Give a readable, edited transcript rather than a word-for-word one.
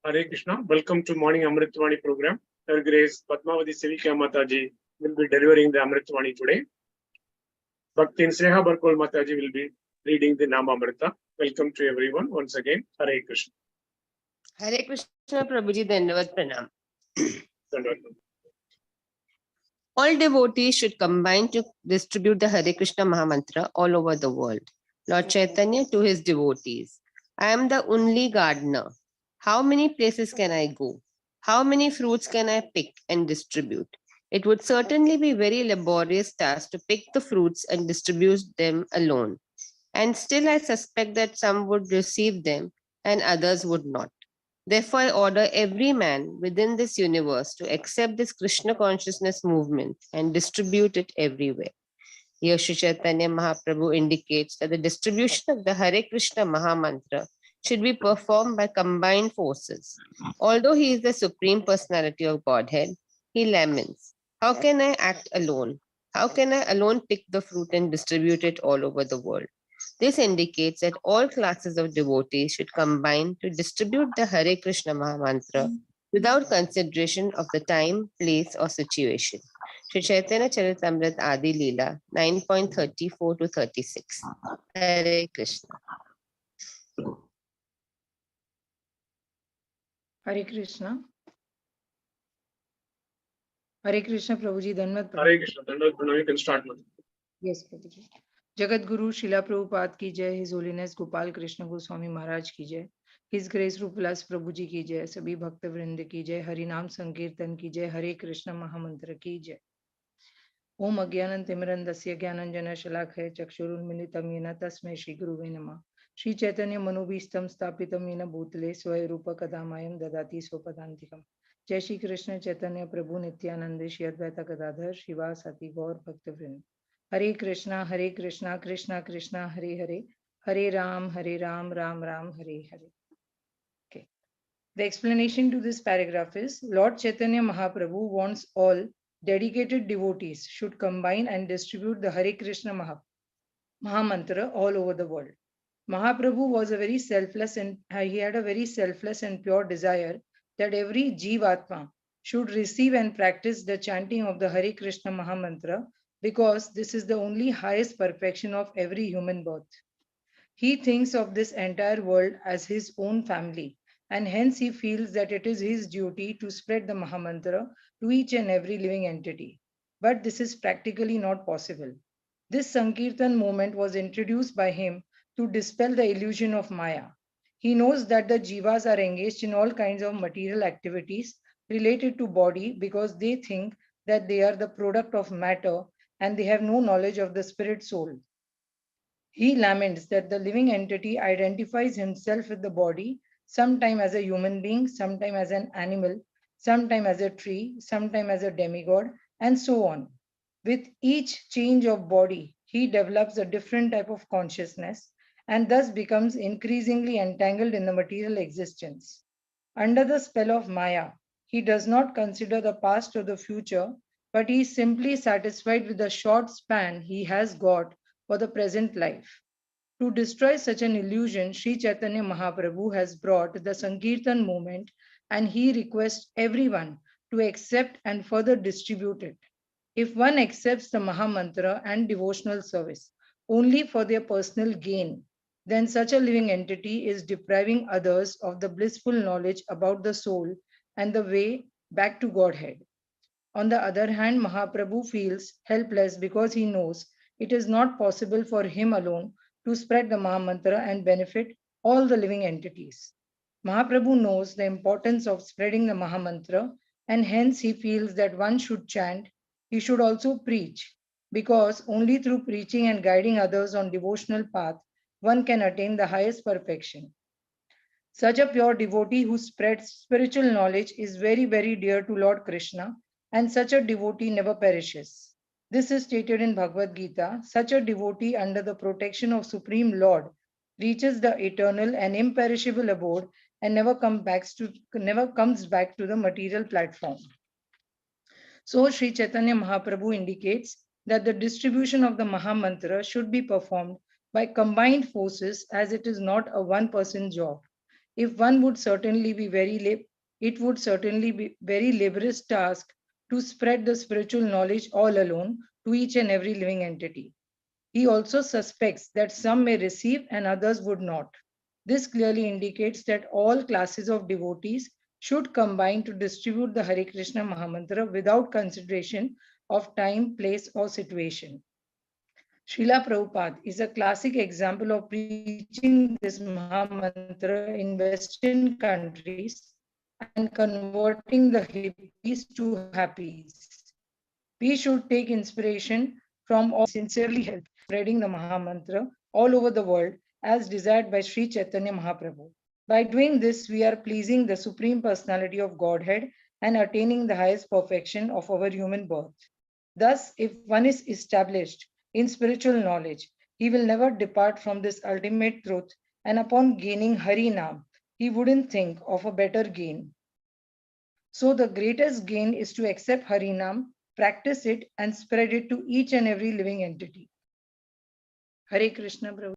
Hare Krishna. Welcome to Morning Amrut Vani program. Her Grace Padmavati Sevika Mataji will be delivering the Amrut Vani today. Bhaktin Sneha Barkol Mataji will be reading the Nama Amrita. Welcome to everyone once again. Hare Krishna. Hare Krishna Prabhuji, Dandavat Pranam. All devotees should combine to distribute the Hare Krishna Mahamantra all over the world. Lord Chaitanya to his devotees. I am the only gardener. How many places can I go? How many fruits can I pick and distribute? It would certainly be very laborious task to pick the fruits and distribute them alone. And still I suspect that some would receive them and others would not. Therefore, I order every man within this universe to accept this Krishna consciousness movement and distribute it everywhere. Here, Sri Chaitanya Mahaprabhu indicates that the distribution of the Hare Krishna Mahamantra should be performed by combined forces. Although he is the Supreme Personality of Godhead, he laments, how can I act alone? How can I alone pick the fruit and distribute it all over the world? This indicates that all classes of devotees should combine to distribute the Hare Krishna Mahamantra without consideration of the time, place, or situation. Sri Chaitanya Charitamrita Adi Leela 9.34 to 36. Hare Krishna. Hare Krishna. Hare Krishna Prabhuji, Dandavat Pranam. Hare Krishna. Dandavat Pranam. You can start with. Yes, Prabhuji. Jagat Guru Srila Prabhupada ki jai, His Holiness Gopal Krishna Goswami Maharaj ki jai, His Grace Rupalas Prabhuji ki jai, Sabhi Bhakta Vrind ki jai, Hari Naam Sankirtan ki jai, Hare Krishna Mahamantra ki jai. Om Agyanan Timiran Dasya Gyanan Jana Shalakhay Chakshurun Militam Yena Tasmai Shri Guruve Namah. Shri Chaitanya Manobhistam Stapitam Yena Bhutale Swaya Rupa Kadamayam Dadati Sopadantikam. Jai Shri Krishna Chaitanya Prabhu Nityananda Shri Advaita Gadadhar Shiva Sati Gaur Bhakta Vrind. Hare Krishna, Krishna Krishna, Hare Hare, Hare Ram, Ram Ram, Hare Hare. Okay. The explanation to this paragraph is, Lord Chaitanya Mahaprabhu wants all dedicated devotees should combine and distribute the Hare Krishna Mahamantra all over the world. Mahaprabhu was a very selfless and he had a very selfless and pure desire that every Jivatma should receive and practice the chanting of the Hare Krishna Mahamantra, because this is the only highest perfection of every human birth. He thinks of this entire world as his own family, and hence he feels that it is his duty to spread the Mahamantra to each and every living entity. But this is practically not possible. This Sankirtan movement was introduced by him to dispel the illusion of Maya. He knows that the Jivas are engaged in all kinds of material activities related to body because they think that they are the product of matter and they have no knowledge of the spirit soul. He laments that the living entity identifies himself with the body, sometime as a human being, sometime as an animal, sometime as a tree, sometime as a demigod, and so on. With each change of body, he develops a different type of consciousness and thus becomes increasingly entangled in the material existence. Under the spell of Maya, he does not consider the past or the future, but he is simply satisfied with the short span he has got for the present life. To destroy such an illusion, Sri Chaitanya Mahaprabhu has brought the Sankirtan movement, and he requests everyone to accept and further distribute it. If one accepts the Mahamantra and devotional service only for their personal gain, then such a living entity is depriving others of the blissful knowledge about the soul and the way back to Godhead. On the other hand, Mahaprabhu feels helpless because he knows it is not possible for him alone to spread the Mahamantra and benefit all the living entities. Mahaprabhu knows the importance of spreading the Mahamantra, and hence he feels that one should chant, he should also preach, because only through preaching and guiding others on devotional path, one can attain the highest perfection. Such a pure devotee who spreads spiritual knowledge is very, very dear to Lord Krishna, and such a devotee never perishes. This is stated in Bhagavad Gita. Such a devotee under the protection of Supreme Lord reaches the eternal and imperishable abode and never comes back to the material platform. So Sri Chaitanya Mahaprabhu indicates that the distribution of the Mahamantra should be performed by combined forces, as it is not a one-person job. If one would certainly be it would certainly be very laborious task to spread the spiritual knowledge all alone to each and every living entity. He also suspects that some may receive and others would not. This clearly indicates that all classes of devotees should combine to distribute the Hare Krishna Mahamantra without consideration of time, place, or situation. Srila Prabhupada is a classic example of preaching this Mahamantra in Western countries and converting the hippies to happies. We should take inspiration from all sincerely help spreading the Mahamantra all over the world as desired by Sri Chaitanya Mahaprabhu. By doing this, we are pleasing the Supreme Personality of Godhead and attaining the highest perfection of our human birth. Thus, if one is established in spiritual knowledge, he will never depart from this ultimate truth, and upon gaining Hari Nam, he wouldn't think of a better gain. So the greatest gain is to accept Harinam, practice it, and spread it to each and every living entity. Hare Krishna, Prabhu.